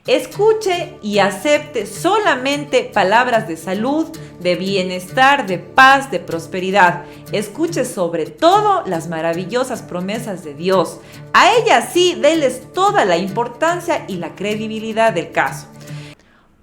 Escuche y acepte solamente palabras de salud, de bienestar, de paz, de prosperidad. Escuche sobre todo las maravillosas promesas de Dios. A ellas sí, denles toda la importancia y la credibilidad del caso.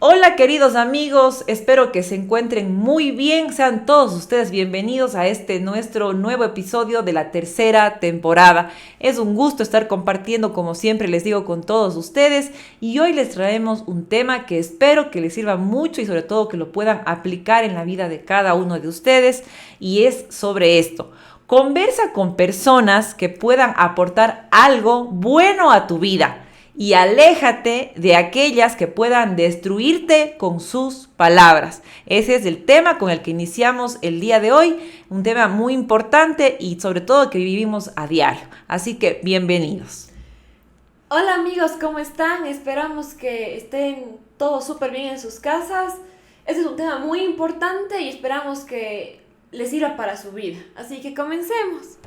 Hola queridos amigos, espero que se encuentren muy bien. Sean todos ustedes bienvenidos a nuestro nuevo episodio de la tercera temporada. Es un gusto estar compartiendo, como siempre les digo, con todos ustedes. Y hoy les traemos un tema que espero que les sirva mucho y sobre todo que lo puedan aplicar en la vida de cada uno de ustedes. Y es sobre esto. Conversa con personas que puedan aportar algo bueno a tu vida. Y aléjate de aquellas que puedan destruirte con sus palabras. Ese es el tema con el que iniciamos el día de hoy, un tema muy importante y sobre todo que vivimos a diario. Así que bienvenidos. Hola amigos, ¿cómo están? Esperamos que estén todos súper bien en sus casas. Este es un tema muy importante y esperamos que les sirva para su vida. Así que comencemos.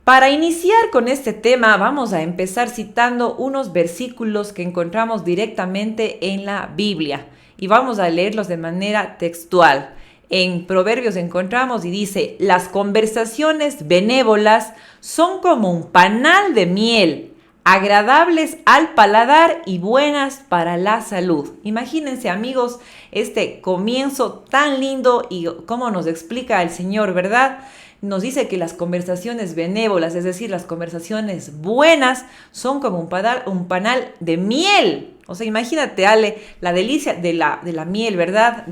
Para iniciar con este tema vamos a empezar citando unos versículos que encontramos directamente en la Biblia y vamos a leerlos de manera textual. En Proverbios encontramos y dice: las conversaciones benévolas son como un panal de miel, agradables al paladar y buenas para la salud. Imagínense amigos este comienzo tan lindo y cómo nos explica el Señor, ¿verdad? Nos dice que las conversaciones benévolas, es decir, las conversaciones buenas, son como un panal de miel. O sea, imagínate, Ale, la delicia de la miel, ¿verdad?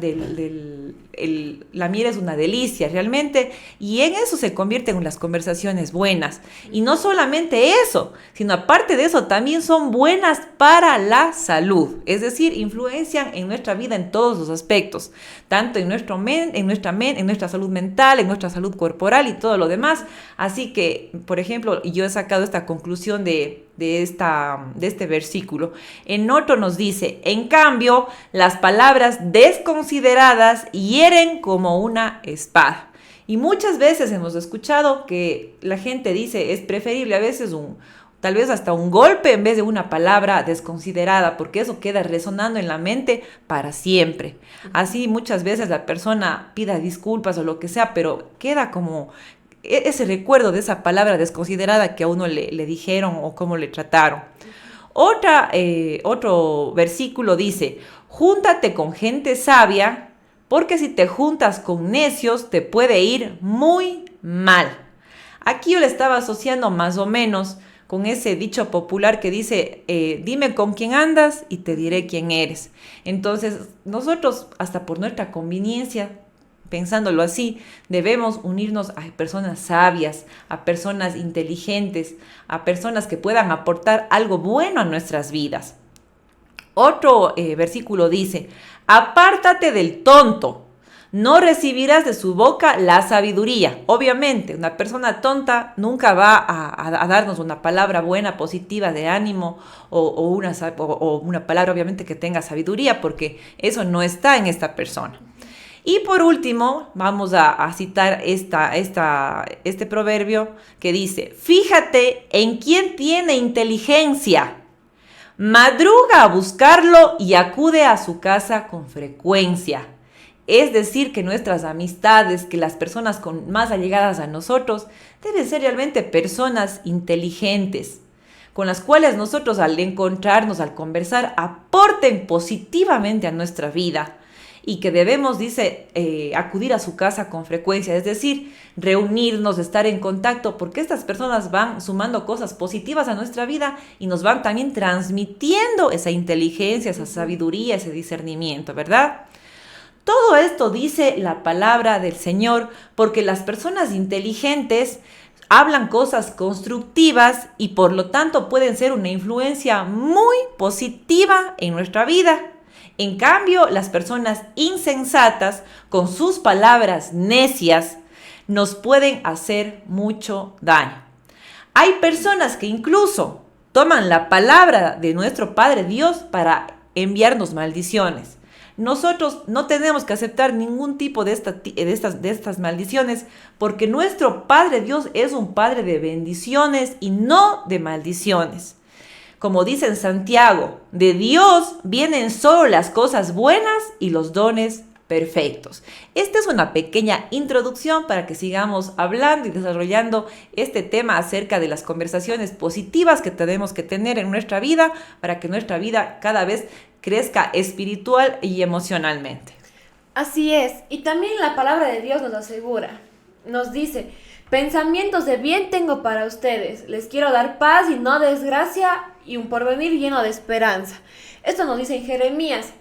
La miel es una delicia realmente y en eso se convierten las conversaciones buenas. Y no solamente eso, sino aparte de eso también son buenas para la salud. Es decir, influencian en nuestra vida en todos los aspectos, tanto en nuestra salud mental, en nuestra salud corporal y todo lo demás. Así que, por ejemplo, yo he sacado esta conclusión de este versículo. En otro nos dice: en cambio, las palabras desconsideradas hieren como una espada. Y muchas veces hemos escuchado que la gente dice es preferible a veces tal vez hasta un golpe en vez de una palabra desconsiderada, porque eso queda resonando en la mente para siempre. Así muchas veces la persona pida disculpas o lo que sea, pero queda como ese recuerdo de esa palabra desconsiderada que a uno le dijeron o cómo le trataron. Otro versículo dice: júntate con gente sabia, porque si te juntas con necios te puede ir muy mal. Aquí yo le estaba asociando más o menos con ese dicho popular que dice: dime con quién andas y te diré quién eres. Entonces nosotros, hasta por nuestra conveniencia, pensándolo así, debemos unirnos a personas sabias, a personas inteligentes, a personas que puedan aportar algo bueno a nuestras vidas. Otro versículo dice: apártate del tonto, no recibirás de su boca la sabiduría. Obviamente, una persona tonta nunca va a darnos una palabra buena, positiva, de ánimo o una palabra obviamente que tenga sabiduría, porque eso no está en esta persona. Y por último, vamos a citar este proverbio que dice: fíjate en quién tiene inteligencia, madruga a buscarlo y acude a su casa con frecuencia. Es decir, que nuestras amistades, que las personas más allegadas a nosotros, deben ser realmente personas inteligentes, con las cuales nosotros al encontrarnos, al conversar, aporten positivamente a nuestra vida. Y que debemos, dice, acudir a su casa con frecuencia, es decir, reunirnos, estar en contacto, porque estas personas van sumando cosas positivas a nuestra vida y nos van también transmitiendo esa inteligencia, esa sabiduría, ese discernimiento, ¿verdad? Todo esto dice la palabra del Señor, porque las personas inteligentes hablan cosas constructivas y por lo tanto pueden ser una influencia muy positiva en nuestra vida. En cambio, las personas insensatas, con sus palabras necias, nos pueden hacer mucho daño. Hay personas que incluso toman la palabra de nuestro Padre Dios para enviarnos maldiciones. Nosotros no tenemos que aceptar ningún tipo de estas maldiciones, porque nuestro Padre Dios es un Padre de bendiciones y no de maldiciones. Como dice en Santiago, de Dios vienen solo las cosas buenas y los dones perfectos. Esta es una pequeña introducción para que sigamos hablando y desarrollando este tema acerca de las conversaciones positivas que tenemos que tener en nuestra vida para que nuestra vida cada vez crezca espiritual y emocionalmente. Así es, y también la palabra de Dios nos asegura, nos dice, pensamientos de bien tengo para ustedes, les quiero dar paz y no desgracia y un porvenir lleno de esperanza. Esto nos dice en Jeremías.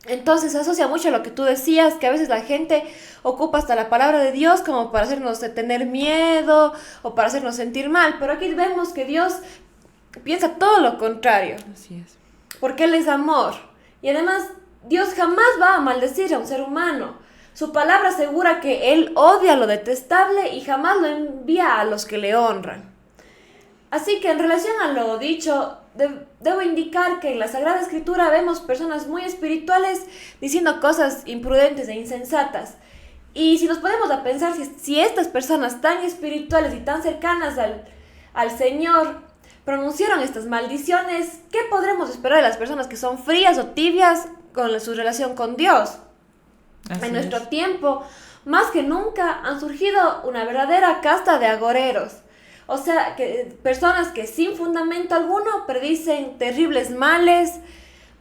Entonces se asocia mucho a lo que tú decías, que a veces la gente ocupa hasta la palabra de Dios como para hacernos tener miedo o para hacernos sentir mal, pero aquí vemos que Dios piensa todo lo contrario. Así es. Porque Él es amor. Y además, Dios jamás va a maldecir a un ser humano. Su palabra asegura que Él odia lo detestable y jamás lo envía a los que le honran. Así que en relación a lo dicho, debo indicar que en la Sagrada Escritura vemos personas muy espirituales diciendo cosas imprudentes e insensatas. Y si nos ponemos a pensar si estas personas tan espirituales y tan cercanas al Señor pronunciaron estas maldiciones, ¿qué podremos esperar de las personas que son frías o tibias con su relación con Dios? En nuestro tiempo, más que nunca, han surgido una verdadera casta de agoreros. O sea, que personas que sin fundamento alguno predicen terribles males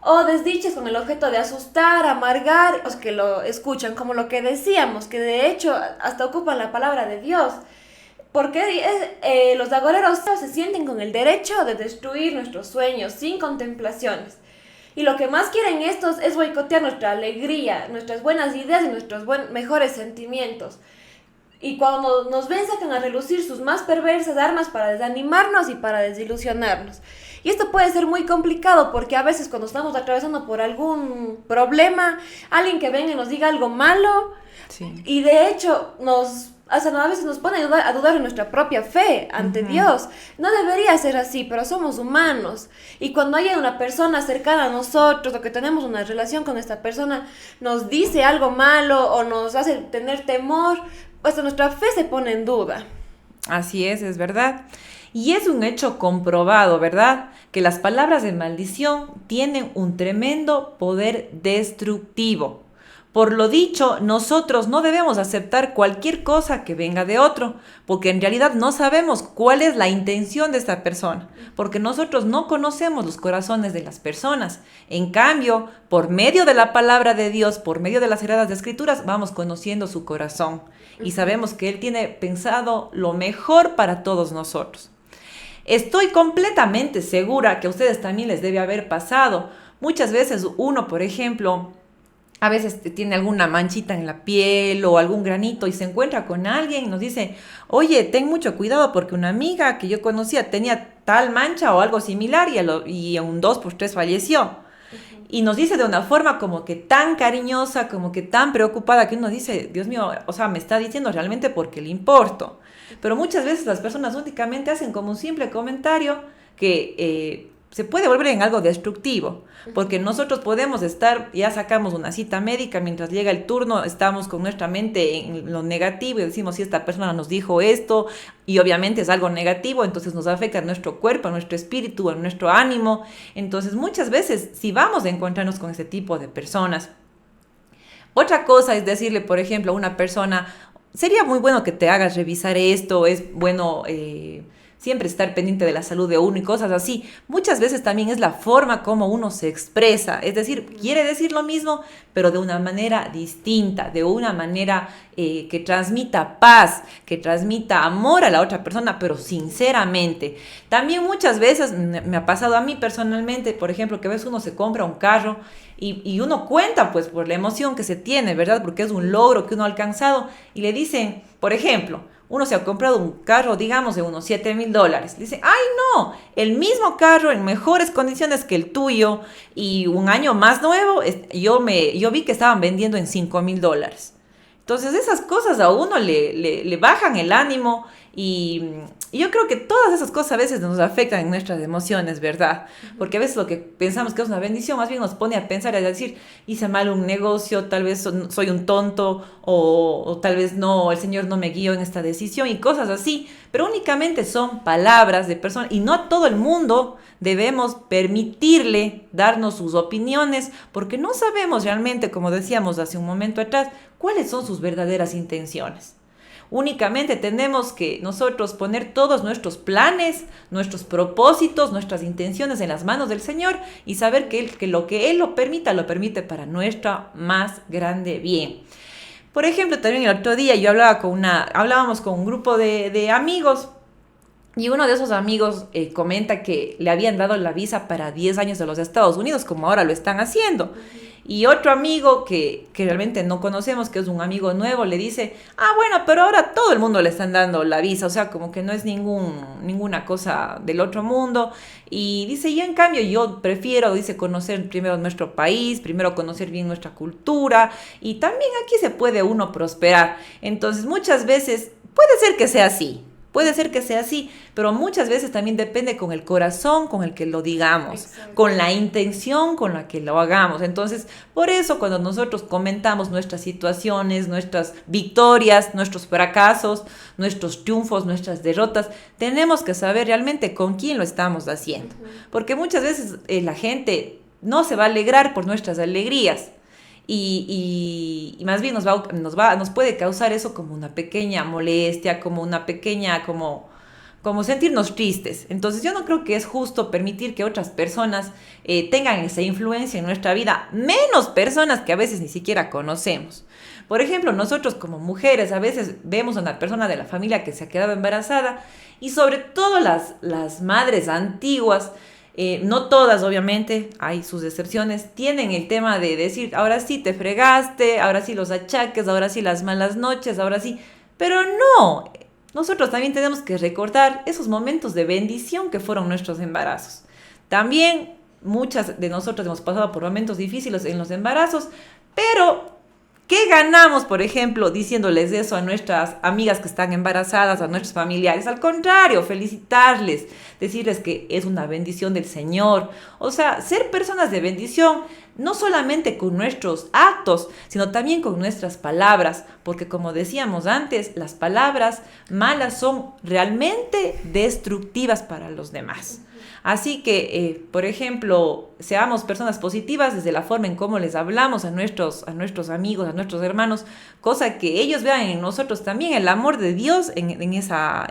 o desdichas con el objeto de asustar, amargar, los que lo escuchan, como lo que decíamos, que de hecho hasta ocupan la palabra de Dios. Porque los agoreros se sienten con el derecho de destruir nuestros sueños sin contemplaciones. Y lo que más quieren estos es boicotear nuestra alegría, nuestras buenas ideas y nuestros mejores sentimientos. Y cuando nos ven sacan a relucir sus más perversas armas para desanimarnos y para desilusionarnos. Y esto puede ser muy complicado porque a veces cuando estamos atravesando por algún problema, alguien que venga y nos diga algo malo, sí. Y de hecho a veces nos pone a dudar de nuestra propia fe ante Dios. No debería ser así, pero somos humanos. Y cuando hay una persona cercana a nosotros o que tenemos una relación con esta persona, nos dice algo malo o nos hace tener temor, pues nuestra fe se pone en duda. Así es verdad. Y es un hecho comprobado, ¿verdad? Que las palabras de maldición tienen un tremendo poder destructivo. Por lo dicho, nosotros no debemos aceptar cualquier cosa que venga de otro, porque en realidad no sabemos cuál es la intención de esta persona, porque nosotros no conocemos los corazones de las personas. En cambio, por medio de la palabra de Dios, por medio de las Sagradas Escrituras, vamos conociendo su corazón y sabemos que Él tiene pensado lo mejor para todos nosotros. Estoy completamente segura que a ustedes también les debe haber pasado. Muchas veces uno, por ejemplo, a veces tiene alguna manchita en la piel o algún granito y se encuentra con alguien y nos dice, oye, ten mucho cuidado porque una amiga que yo conocía tenía tal mancha o algo similar y a un 2x3 falleció. Y nos dice de una forma como que tan cariñosa, como que tan preocupada que uno dice, Dios mío, o sea, me está diciendo realmente porque le importo. Pero muchas veces las personas únicamente hacen como un simple comentario que se puede volver en algo destructivo, porque nosotros podemos estar, ya sacamos una cita médica, mientras llega el turno estamos con nuestra mente en lo negativo y decimos si esta persona nos dijo esto y obviamente es algo negativo, entonces nos afecta a nuestro cuerpo, a nuestro espíritu, a nuestro ánimo. Entonces muchas veces si vamos a encontrarnos con este tipo de personas, otra cosa es decirle, por ejemplo, a una persona, sería muy bueno que te hagas revisar esto, es bueno siempre estar pendiente de la salud de uno y cosas así. Muchas veces también es la forma como uno se expresa, es decir, quiere decir lo mismo, pero de una manera distinta, de una manera que transmita paz, que transmita amor a la otra persona, pero sinceramente. También muchas veces me ha pasado a mí personalmente, por ejemplo, que a veces uno se compra un carro y uno cuenta pues por la emoción que se tiene, ¿verdad? Porque es un logro que uno ha alcanzado y le dicen, por ejemplo, uno se ha comprado un carro, digamos, de unos $7,000. Dice, ¡ay no! El mismo carro en mejores condiciones que el tuyo y un año más nuevo, yo vi que estaban vendiendo en $5,000. Entonces esas cosas a uno le bajan el ánimo Y yo creo que todas esas cosas a veces nos afectan en nuestras emociones, ¿verdad? Porque a veces lo que pensamos que es una bendición más bien nos pone a pensar y a decir, hice mal un negocio, tal vez soy un tonto o tal vez no, el Señor no me guió en esta decisión y cosas así. Pero únicamente son palabras de personas y no a todo el mundo debemos permitirle darnos sus opiniones porque no sabemos realmente, como decíamos hace un momento atrás, cuáles son sus verdaderas intenciones. Únicamente tenemos que nosotros poner todos nuestros planes, nuestros propósitos, nuestras intenciones en las manos del Señor y saber que lo que Él lo permite para nuestro más grande bien. Por ejemplo, también el otro día yo hablábamos con un grupo de amigos y uno de esos amigos comenta que le habían dado la visa para 10 años de los Estados Unidos, como ahora lo están haciendo. Y otro amigo que realmente no conocemos, que es un amigo nuevo, le dice, bueno, pero ahora todo el mundo le están dando la visa, o sea, como que no es ninguna cosa del otro mundo. Y dice, yo en cambio, yo prefiero, dice, conocer primero nuestro país, primero conocer bien nuestra cultura, y también aquí se puede uno prosperar. Entonces, muchas veces puede ser que sea así. Puede ser que sea así, pero muchas veces también depende con el corazón con el que lo digamos, con la intención con la que lo hagamos. Entonces, por eso cuando nosotros comentamos nuestras situaciones, nuestras victorias, nuestros fracasos, nuestros triunfos, nuestras derrotas, tenemos que saber realmente con quién lo estamos haciendo. Porque muchas veces la gente no se va a alegrar por nuestras alegrías. Y más bien nos puede causar eso como una pequeña molestia, como una pequeña, como sentirnos tristes. Entonces yo no creo que es justo permitir que otras personas tengan esa influencia en nuestra vida, menos personas que a veces ni siquiera conocemos. Por ejemplo, nosotros como mujeres a veces vemos a una persona de la familia que se ha quedado embarazada y sobre todo las madres antiguas. No todas, obviamente, hay sus excepciones, tienen el tema de decir, ahora sí te fregaste, ahora sí los achaques, ahora sí las malas noches, ahora sí, pero no, nosotros también tenemos que recordar esos momentos de bendición que fueron nuestros embarazos. También muchas de nosotros hemos pasado por momentos difíciles en los embarazos, pero ¿qué ganamos, por ejemplo, diciéndoles eso a nuestras amigas que están embarazadas, a nuestros familiares? Al contrario, felicitarles, decirles que es una bendición del Señor. O sea, ser personas de bendición, no solamente con nuestros actos, sino también con nuestras palabras, porque como decíamos antes, las palabras malas son realmente destructivas para los demás. Así que, por ejemplo, seamos personas positivas desde la forma en cómo les hablamos a nuestros amigos, a nuestros hermanos, cosa que ellos vean en nosotros también el amor de Dios en esa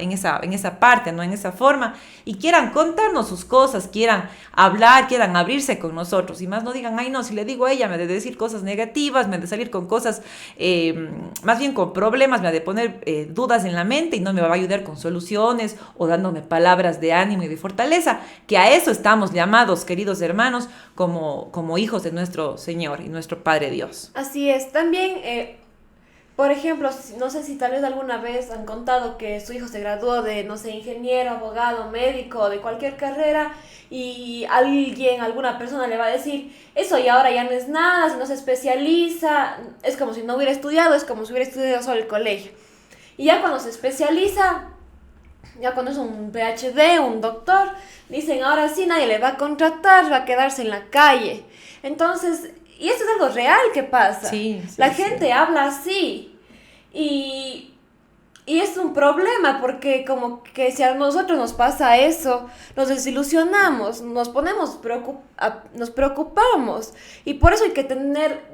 parte, ¿no? En esa forma, y quieran contarnos sus cosas, quieran hablar, quieran abrirse con nosotros, y más no digan, ay no, si le digo a ella me ha de decir cosas negativas, me ha de salir con cosas, más bien con problemas, me ha de poner dudas en la mente y no me va a ayudar con soluciones o dándome palabras de ánimo y de fortaleza, que a eso estamos llamados, queridos hermanos, como hijos de nuestro Señor y nuestro Padre Dios. Así es. También, por ejemplo, no sé si tal vez alguna vez han contado que su hijo se graduó de, no sé, ingeniero, abogado, médico, de cualquier carrera, y alguna persona le va a decir, eso y ahora ya no es nada, si no se especializa, es como si no hubiera estudiado, es como si hubiera estudiado solo el colegio. Y ya cuando se especializa, ya cuando es un PhD, un doctor, dicen, ahora sí nadie le va a contratar, va a quedarse en la calle. Entonces, y esto es algo real que pasa. Sí, la gente habla así. Y es un problema porque como que si a nosotros nos pasa eso, nos desilusionamos, nos preocupamos. Y por eso hay que tener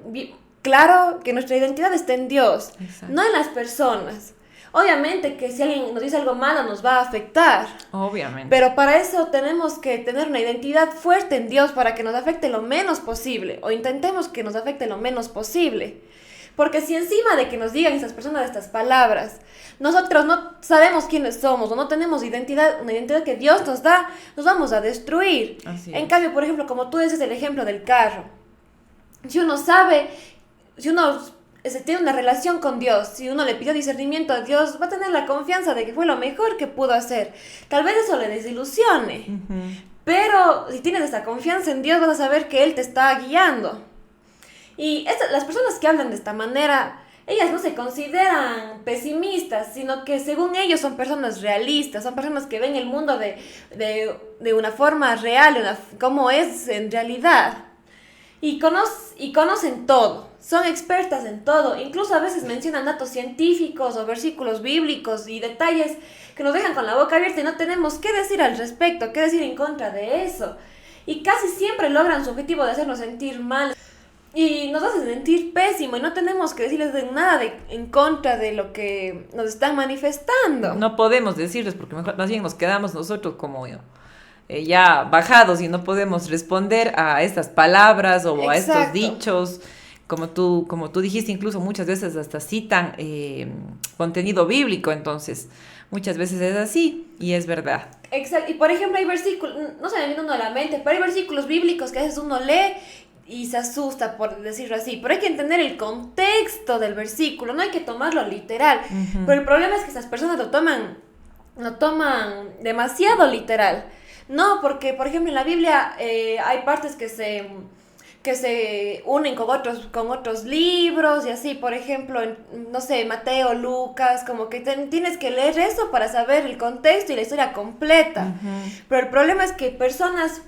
claro que nuestra identidad está en Dios, no en las personas. Obviamente que si alguien nos dice algo malo nos va a afectar. Obviamente. Pero para eso tenemos que tener una identidad fuerte en Dios para que nos afecte lo menos posible. O intentemos que nos afecte lo menos posible. Porque si encima de que nos digan esas personas estas palabras, nosotros no sabemos quiénes somos o no tenemos una identidad que Dios nos da, nos vamos a destruir. Así es. En cambio, por ejemplo, como tú dices el ejemplo del carro. Si uno sabe, si uno tiene una relación con Dios, si uno le pidió discernimiento a Dios, va a tener la confianza de que fue lo mejor que pudo hacer. Tal vez eso le desilusione, pero si tienes esa confianza en Dios, vas a saber que Él te está guiando. Y las personas que hablan de esta manera ellas no se consideran pesimistas, sino que según ellos son personas realistas, son personas que ven el mundo de una forma real, como es en realidad. Y conocen todo, son expertas en todo, incluso a veces mencionan datos científicos o versículos bíblicos y detalles que nos dejan con la boca abierta y no tenemos qué decir al respecto, qué decir en contra de eso. Y casi siempre logran su objetivo de hacernos sentir mal y nos hacen sentir pésimo y no tenemos que decirles nada en contra de lo que nos están manifestando. No podemos decirles porque mejor, más bien nos quedamos nosotros como ya bajados y no podemos responder a estas palabras o a estos dichos. Como tú dijiste, incluso muchas veces hasta citan contenido bíblico, entonces muchas veces es así y es verdad. Exacto, y por ejemplo hay versículos, no se me viene uno a la mente, pero hay versículos bíblicos que a veces uno lee y se asusta por decirlo así, pero hay que entender el contexto del versículo, no hay que tomarlo literal. Uh-huh. Pero el problema es que esas personas lo toman demasiado literal. No, porque por ejemplo en la Biblia hay partes que se unen con otros libros y así, por ejemplo, no sé, Mateo, Lucas, como que tienes que leer eso para saber el contexto y la historia completa. Uh-huh. Pero el problema es que personas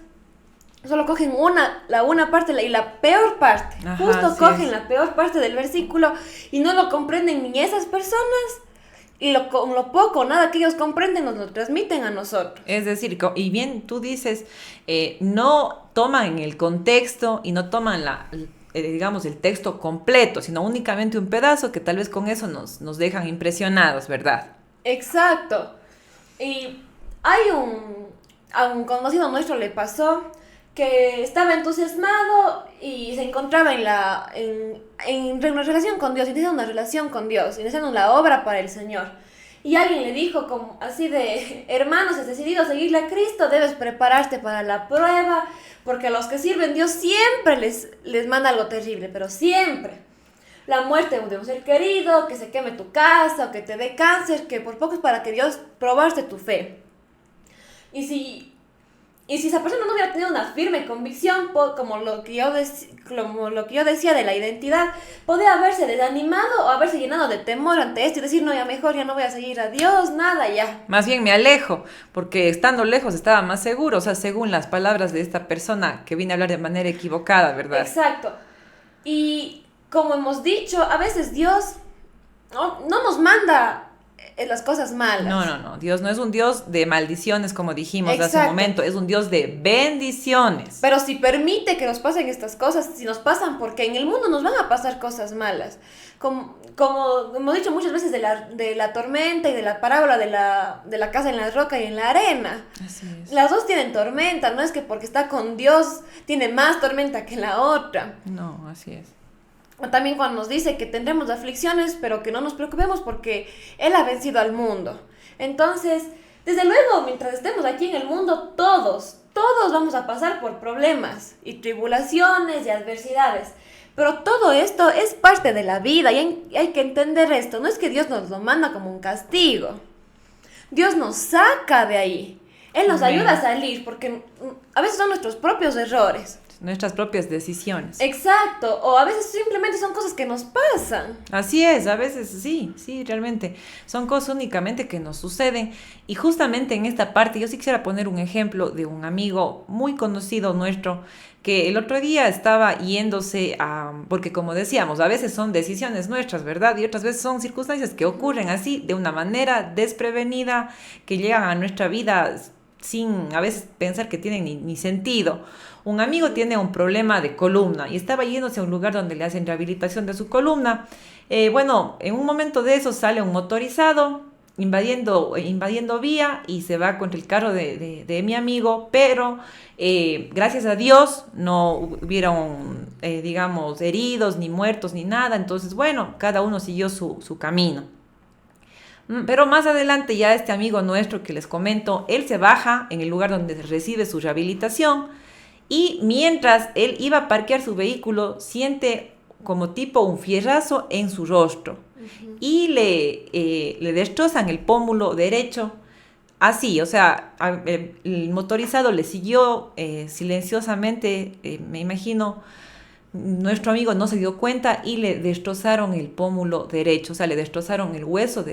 solo cogen una parte y la peor parte. Ajá, justo cogen la peor parte del versículo y no lo comprenden ni esas personas. Y lo poco o nada que ellos comprenden nos lo transmiten a nosotros. Es decir, y bien tú dices, no toman en el contexto y no toman digamos, el texto completo, sino únicamente un pedazo que tal vez con eso nos dejan impresionados, ¿verdad? Exacto. Y a un conocido nuestro le pasó que estaba entusiasmado y se encontraba en una relación con Dios, iniciando una relación con Dios, iniciando la obra para el Señor. Y alguien le dijo como así de, hermano, si has decidido seguirle a Cristo, debes prepararte para la prueba, porque a los que sirven Dios siempre les manda algo terrible, pero siempre. La muerte de un ser querido, que se queme tu casa, o que te dé cáncer, que por poco es para que Dios probaste tu fe. Y si esa persona no hubiera tenido una firme convicción, como lo que yo decía de la identidad, podría haberse desanimado o haberse llenado de temor ante esto y decir, no, ya mejor, ya no voy a seguir a Dios, nada, ya. Más bien me alejo, porque estando lejos estaba más seguro, o sea, según las palabras de esta persona que vine a hablar de manera equivocada, ¿verdad? Exacto. Y como hemos dicho, a veces Dios no nos manda las cosas malas. No. Dios no es un Dios de maldiciones, como dijimos hace un momento. Es un Dios de bendiciones. Pero si permite que nos pasen estas cosas, si nos pasan, porque en el mundo nos van a pasar cosas malas. Como hemos dicho muchas veces de la tormenta y de la parábola de la casa en la roca y en la arena. Así es. Las dos tienen tormenta, no es que porque está con Dios tiene más tormenta que la otra. No, así es. También cuando nos dice que tendremos aflicciones, pero que no nos preocupemos porque Él ha vencido al mundo. Entonces, desde luego, mientras estemos aquí en el mundo, todos vamos a pasar por problemas y tribulaciones y adversidades. Pero todo esto es parte de la vida y hay que entender esto. No es que Dios nos lo manda como un castigo. Dios nos saca de ahí. Él nos ayuda a salir porque a veces son nuestros propios errores. Nuestras propias decisiones. Exacto, o a veces simplemente son cosas que nos pasan. Así es, a veces sí, realmente son cosas únicamente que nos suceden. Y justamente en esta parte yo sí quisiera poner un ejemplo de un amigo muy conocido nuestro que el otro día estaba yéndose porque como decíamos, a veces son decisiones nuestras, ¿verdad? Y otras veces son circunstancias que ocurren así, de una manera desprevenida, que llegan a nuestra vida sin a veces pensar que tienen ni sentido. Un amigo tiene un problema de columna y estaba yéndose a un lugar donde le hacen rehabilitación de su columna. En un momento de eso sale un motorizado invadiendo vía y se va contra el carro de mi amigo, pero gracias a Dios no hubieron, digamos, heridos, ni muertos, ni nada. Entonces, cada uno siguió su camino. Pero más adelante ya este amigo nuestro que les comento, él se baja en el lugar donde recibe su rehabilitación y mientras él iba a parquear su vehículo, siente como tipo un fierrazo en su rostro. Uh-huh. Y le destrozan el pómulo derecho, así, o sea, el motorizado le siguió silenciosamente, me imagino, nuestro amigo no se dio cuenta y le destrozaron el pómulo derecho, o sea, le destrozaron el hueso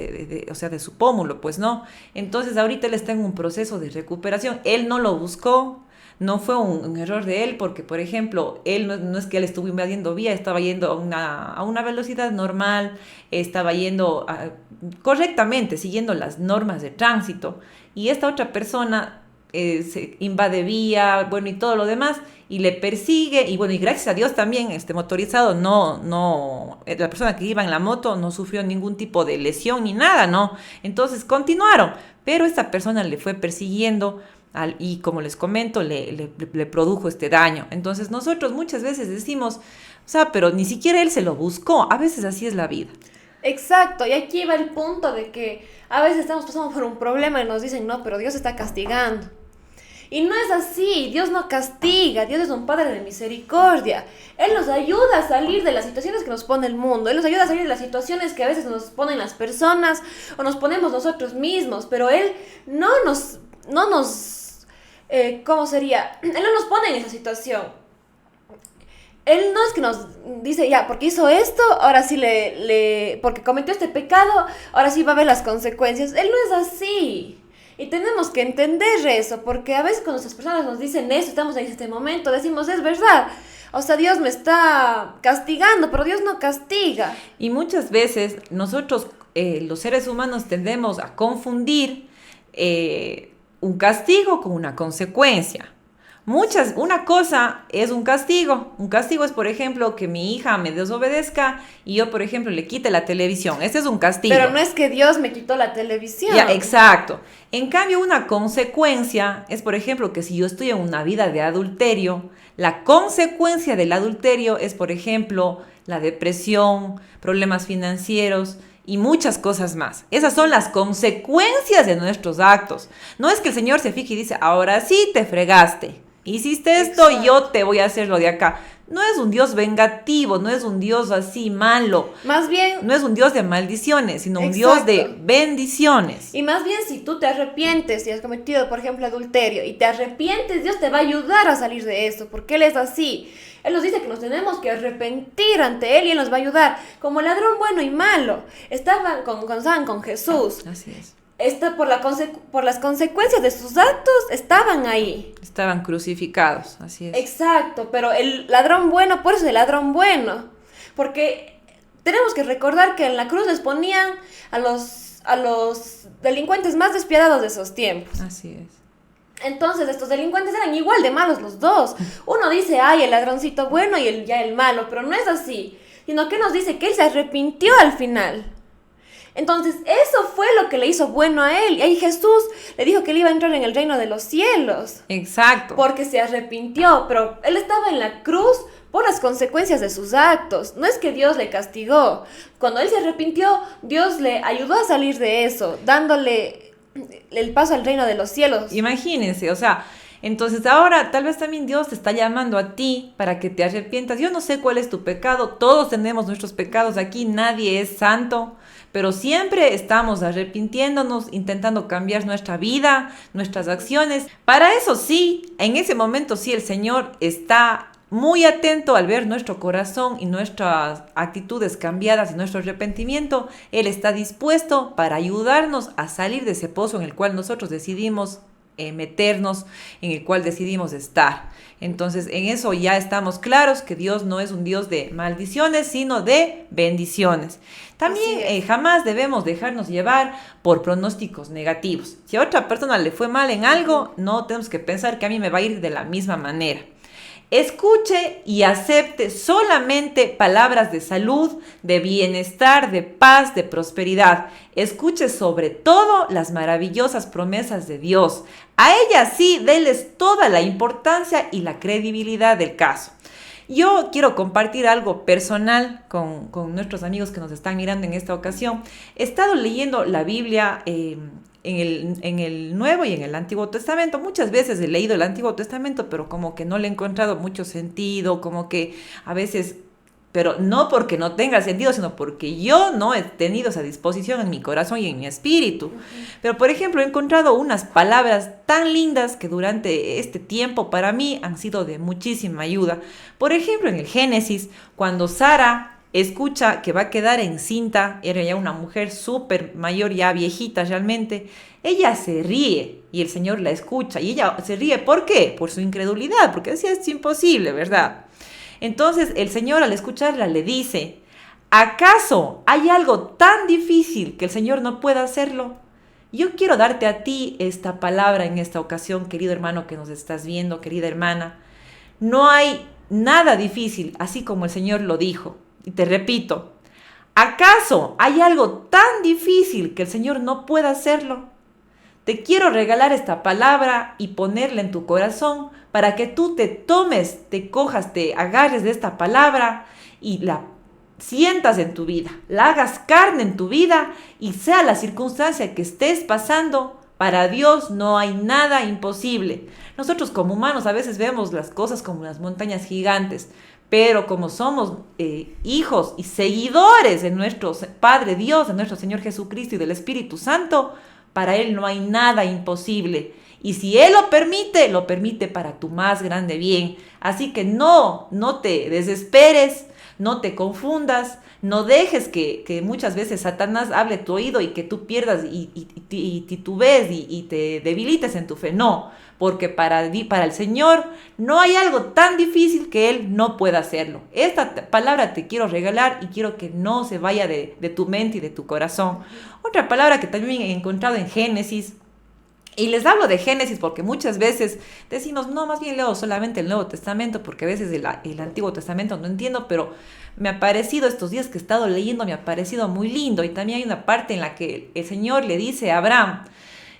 o sea, de su pómulo, pues no. Entonces ahorita él está en un proceso de recuperación. Él no lo buscó, no fue un error de él, porque, por ejemplo, él no es que él estuvo invadiendo vía, estaba yendo a una velocidad normal, estaba yendo correctamente, siguiendo las normas de tránsito, y esta otra persona se invade vía, bueno, y todo lo demás, y le persigue, y bueno, y gracias a Dios también, este motorizado, la persona que iba en la moto no sufrió ningún tipo de lesión ni nada, ¿no? Entonces continuaron, pero esta persona le fue persiguiendo, y como les comento, le produjo este daño. Entonces nosotros muchas veces decimos, o sea, pero ni siquiera él se lo buscó, a veces así es la vida. Exacto, y aquí va el punto de que a veces estamos pasando por un problema y nos dicen, no, pero Dios está castigando. Y no es así, Dios no castiga, Dios es un Padre de misericordia. Él nos ayuda a salir de las situaciones que nos pone el mundo, Él nos ayuda a salir de las situaciones que a veces nos ponen las personas o nos ponemos nosotros mismos, pero Él no nos, ¿cómo sería? Él no nos pone en esa situación. Él no es que nos dice, ya, porque hizo esto, ahora sí porque cometió este pecado, ahora sí va a ver las consecuencias. Él no es así. Y tenemos que entender eso, porque a veces cuando las personas nos dicen eso, estamos en este momento, decimos, es verdad, o sea, Dios me está castigando, pero Dios no castiga. Y muchas veces nosotros, los seres humanos, tendemos a confundir un castigo con una consecuencia. Una cosa es un castigo es, por ejemplo, que mi hija me desobedezca y yo, por ejemplo, le quite la televisión. Ese es un castigo. Pero no es que Dios me quitó la televisión. Ya, exacto. En cambio, una consecuencia es, por ejemplo, que si yo estoy en una vida de adulterio, la consecuencia del adulterio es, por ejemplo, la depresión, problemas financieros y muchas cosas más. Esas son las consecuencias de nuestros actos. No es que el Señor se fije y dice, ahora sí te fregaste. Hiciste esto y yo te voy a hacer lo de acá. No es un Dios vengativo, no es un Dios así malo. Más bien, no es un Dios de maldiciones, sino un Dios de bendiciones. Y más bien, si tú te arrepientes y has cometido, por ejemplo, adulterio y te arrepientes, Dios te va a ayudar a salir de eso, porque Él es así. Él nos dice que nos tenemos que arrepentir ante Él y Él nos va a ayudar. Como ladrón bueno y malo, estaban con Jesús. Así es. Por las consecuencias de sus actos estaban ahí. Estaban crucificados, así es. Exacto, pero el ladrón bueno, por eso es el ladrón bueno. Porque tenemos que recordar que en la cruz les ponían a los delincuentes más despiadados de esos tiempos. Así es. Entonces estos delincuentes eran igual de malos los dos. Uno dice, ay, el ladroncito bueno y el malo, pero no es así. Sino que nos dice que él se arrepintió al final. Entonces, eso fue lo que le hizo bueno a él. Y ahí Jesús le dijo que él iba a entrar en el reino de los cielos. Exacto. Porque se arrepintió, pero él estaba en la cruz por las consecuencias de sus actos. No es que Dios le castigó. Cuando él se arrepintió, Dios le ayudó a salir de eso, dándole el paso al reino de los cielos. Imagínense, o sea, entonces ahora tal vez también Dios te está llamando a ti para que te arrepientas. Yo no sé cuál es tu pecado, todos tenemos nuestros pecados aquí, nadie es santo, pero siempre estamos arrepintiéndonos, intentando cambiar nuestra vida, nuestras acciones. Para eso sí, en ese momento sí el Señor está muy atento al ver nuestro corazón y nuestras actitudes cambiadas y nuestro arrepentimiento. Él está dispuesto para ayudarnos a salir de ese pozo en el cual nosotros decidimos meternos, en el cual decidimos estar. Entonces, en eso ya estamos claros que Dios no es un Dios de maldiciones, sino de bendiciones. También jamás debemos dejarnos llevar por pronósticos negativos. Si a otra persona le fue mal en algo, no tenemos que pensar que a mí me va a ir de la misma manera. Escuche y acepte solamente palabras de salud, de bienestar, de paz, de prosperidad. Escuche sobre todo las maravillosas promesas de Dios. A ellas sí, déles toda la importancia y la credibilidad del caso. Yo quiero compartir algo personal con nuestros amigos que nos están mirando en esta ocasión. He estado leyendo la Biblia en el Nuevo y en el Antiguo Testamento. Muchas veces he leído el Antiguo Testamento, pero como que no le he encontrado mucho sentido, como que a veces pero no porque no tenga sentido, sino porque yo no he tenido esa disposición en mi corazón y en mi espíritu. Pero, por ejemplo, he encontrado unas palabras tan lindas que durante este tiempo para mí han sido de muchísima ayuda. Por ejemplo, en el Génesis, cuando Sara escucha que va a quedar encinta, era ya una mujer súper mayor, ya viejita realmente, ella se ríe y el Señor la escucha. Y ella se ríe, ¿por qué? Por su incredulidad, porque decía, es imposible, ¿verdad? Entonces el Señor al escucharla le dice, ¿acaso hay algo tan difícil que el Señor no pueda hacerlo? Yo quiero darte a ti esta palabra en esta ocasión, querido hermano que nos estás viendo, querida hermana. No hay nada difícil, así como el Señor lo dijo. Y te repito, ¿acaso hay algo tan difícil que el Señor no pueda hacerlo? Te quiero regalar esta palabra y ponerla en tu corazón para que tú te tomes, te cojas, te agarres de esta palabra y la sientas en tu vida, la hagas carne en tu vida y sea la circunstancia que estés pasando, para Dios no hay nada imposible. Nosotros como humanos a veces vemos las cosas como unas montañas gigantes, pero como somos hijos y seguidores de nuestro Padre Dios, de nuestro Señor Jesucristo y del Espíritu Santo, para Él no hay nada imposible. Y si Él lo permite para tu más grande bien. Así que no te desesperes, no te confundas, no dejes que muchas veces Satanás hable tu oído y que tú pierdas y titubees y te debilites en tu fe. No, porque para el Señor no hay algo tan difícil que Él no pueda hacerlo. Esta palabra te quiero regalar y quiero que no se vaya de tu mente y de tu corazón. Otra palabra que también he encontrado en Génesis, y les hablo de Génesis porque muchas veces decimos, no, más bien leo solamente el Nuevo Testamento porque a veces el Antiguo Testamento no entiendo, pero me ha parecido estos días que he estado leyendo, me ha parecido muy lindo. Y también hay una parte en la que el Señor le dice a Abraham,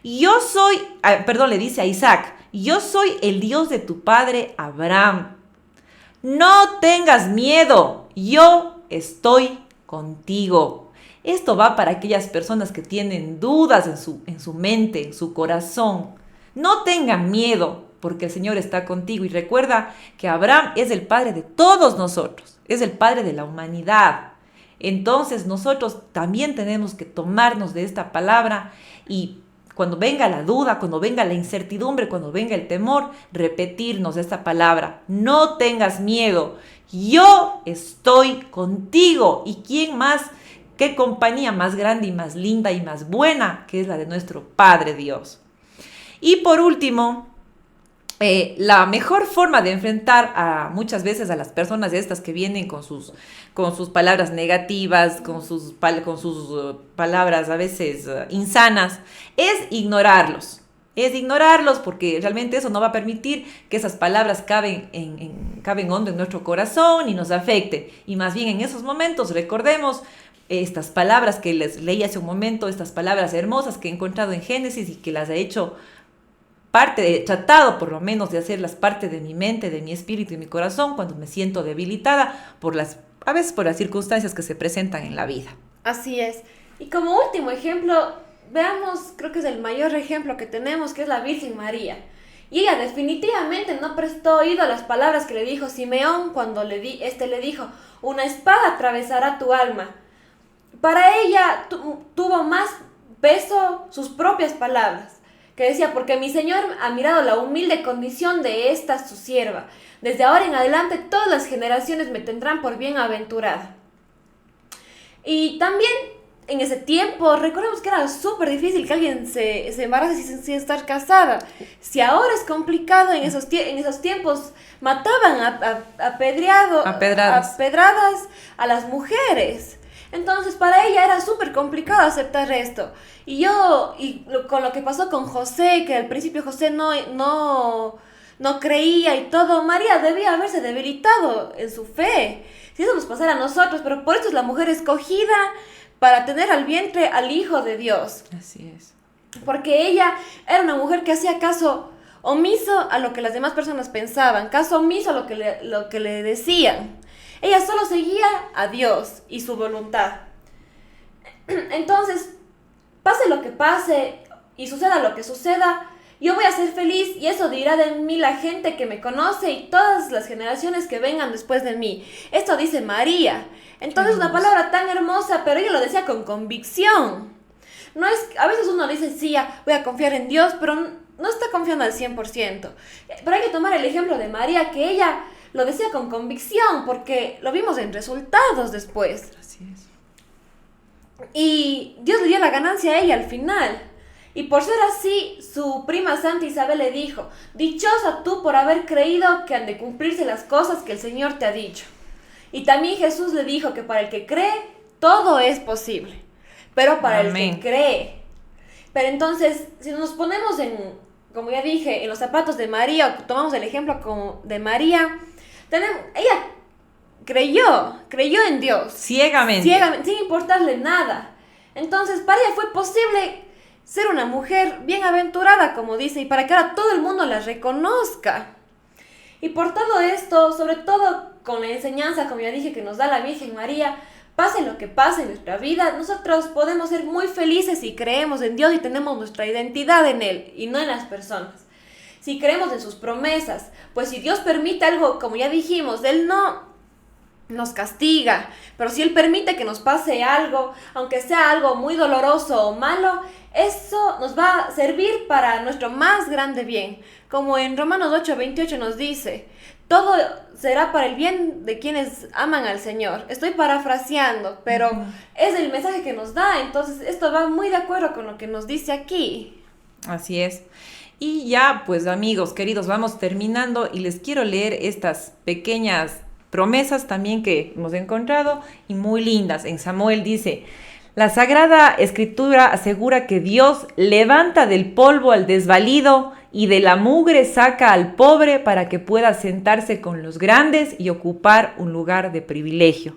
le dice a Isaac, yo soy el Dios de tu padre Abraham. No tengas miedo, yo estoy contigo. Esto va para aquellas personas que tienen dudas en su mente, en su corazón. No tengan miedo, porque el Señor está contigo. Y recuerda que Abraham es el padre de todos nosotros, es el padre de la humanidad. Entonces nosotros también tenemos que tomarnos de esta palabra y cuando venga la duda, cuando venga la incertidumbre, cuando venga el temor, repetirnos esta palabra. No tengas miedo, yo estoy contigo. ¿Y quién más? ¿Qué compañía más grande y más linda y más buena que es la de nuestro Padre Dios? Y por último, la mejor forma de enfrentar muchas veces a las personas estas que vienen con sus palabras negativas, con sus palabras a veces insanas, es ignorarlos. Es ignorarlos porque realmente eso no va a permitir que esas palabras caben hondo en nuestro corazón y nos afecten. Y más bien en esos momentos recordemos estas palabras que les leí hace un momento, estas palabras hermosas que he encontrado en Génesis y que las he hecho he tratado por lo menos de hacerlas parte de mi mente, de mi espíritu y mi corazón cuando me siento debilitada a veces por las circunstancias que se presentan en la vida. Así es. Y como último ejemplo, veamos, creo que es el mayor ejemplo que tenemos, que es la Virgen María. Y ella definitivamente no prestó oído a las palabras que le dijo Simeón cuando le dijo, una espada atravesará tu alma. Para ella tuvo más peso sus propias palabras, que decía, porque mi Señor ha mirado la humilde condición de esta su sierva. Desde ahora en adelante todas las generaciones me tendrán por bienaventurada. Y también en ese tiempo, recordemos que era súper difícil que alguien se embarace sin estar casada. Si ahora es complicado, en esos tiempos mataban a pedradas a las mujeres. Entonces para ella era súper complicado aceptar esto. Con lo que pasó con José, que al principio José no creía y todo, María debía haberse debilitado en su fe. Si eso nos pasara a nosotros, pero por eso es la mujer escogida para tener al vientre al Hijo de Dios. Así es. Porque ella era una mujer que hacía caso omiso a lo que las demás personas pensaban, caso omiso a lo que le decían. Ella solo seguía a Dios y su voluntad. Entonces, pase lo que pase y suceda lo que suceda, yo voy a ser feliz y eso dirá de mí la gente que me conoce y todas las generaciones que vengan después de mí. Esto dice María. Entonces una palabra tan hermosa, pero ella lo decía con convicción. No es, a veces uno dice, sí, ya voy a confiar en Dios, pero no está confiando al 100%. Pero hay que tomar el ejemplo de María, que ella lo decía con convicción, porque lo vimos en resultados después. Así es. Y Dios le dio la ganancia a ella al final. Y por ser así, su prima Santa Isabel le dijo, dichosa tú por haber creído que han de cumplirse las cosas que el Señor te ha dicho. Y también Jesús le dijo que para el que cree, todo es posible. Pero para Amén. el que cree. Pero entonces, si nos ponemos como ya dije, en los zapatos de María, o tomamos el ejemplo como de María, ella creyó en Dios. Ciegamente. Sin importarle nada. Entonces, para ella fue posible ser una mujer bienaventurada, como dice, y para que ahora todo el mundo la reconozca. Y por todo esto, sobre todo con la enseñanza, como ya dije, que nos da la Virgen María, pase lo que pase en nuestra vida, nosotros podemos ser muy felices si creemos en Dios y tenemos nuestra identidad en Él y no en las personas. Si creemos en sus promesas, pues si Dios permite algo, como ya dijimos, Él no nos castiga, pero si Él permite que nos pase algo, aunque sea algo muy doloroso o malo, eso nos va a servir para nuestro más grande bien. Como en Romanos 8:28 nos dice, todo será para el bien de quienes aman al Señor. Estoy parafraseando, pero es el mensaje que nos da, entonces esto va muy de acuerdo con lo que nos dice aquí. Así es. Y ya, pues amigos queridos, vamos terminando y les quiero leer estas pequeñas promesas también que hemos encontrado y muy lindas. En Samuel dice, la Sagrada Escritura asegura que Dios levanta del polvo al desvalido y de la mugre saca al pobre para que pueda sentarse con los grandes y ocupar un lugar de privilegio.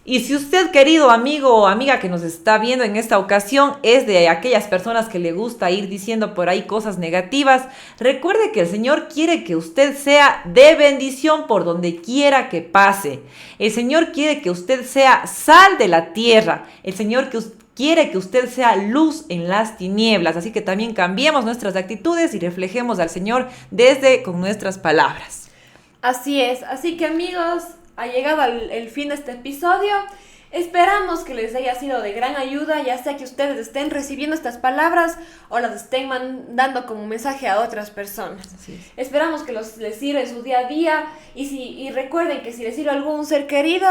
Y si usted, querido amigo o amiga que nos está viendo en esta ocasión, es de aquellas personas que le gusta ir diciendo por ahí cosas negativas, recuerde que el Señor quiere que usted sea de bendición por donde quiera que pase. El Señor quiere que usted sea sal de la tierra. El Señor quiere que usted sea luz en las tinieblas. Así que también cambiemos nuestras actitudes y reflejemos al Señor con nuestras palabras. Así es. Así que amigos, ha llegado el fin de este episodio. Esperamos que les haya sido de gran ayuda, ya sea que ustedes estén recibiendo estas palabras o las estén mandando como mensaje a otras personas. Esperamos que les sirva en su día a día y recuerden que si les sirve a algún ser querido,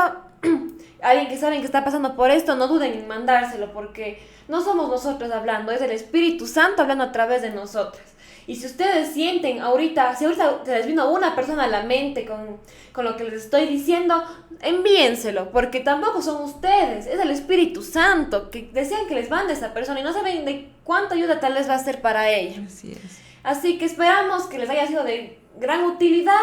alguien que saben que está pasando por esto, no duden en mandárselo, porque no somos nosotros hablando, es el Espíritu Santo hablando a través de nosotros. Y si ustedes sienten si ahorita se les vino una persona a la mente con lo que les estoy diciendo, envíenselo, porque tampoco son ustedes, es el Espíritu Santo que desean que les mande a esa persona y no saben de cuánta ayuda tal vez va a ser para ella. Así es. Así que esperamos que les haya sido de gran utilidad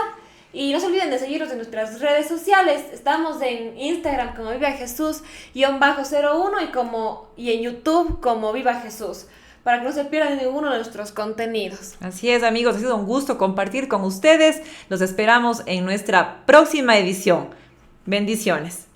y no se olviden de seguirnos en nuestras redes sociales. Estamos en Instagram como Viva Jesús-01 y en YouTube como Viva Jesús, para que no se pierdan ninguno de nuestros contenidos. Así es, amigos, ha sido un gusto compartir con ustedes. Los esperamos en nuestra próxima edición. Bendiciones.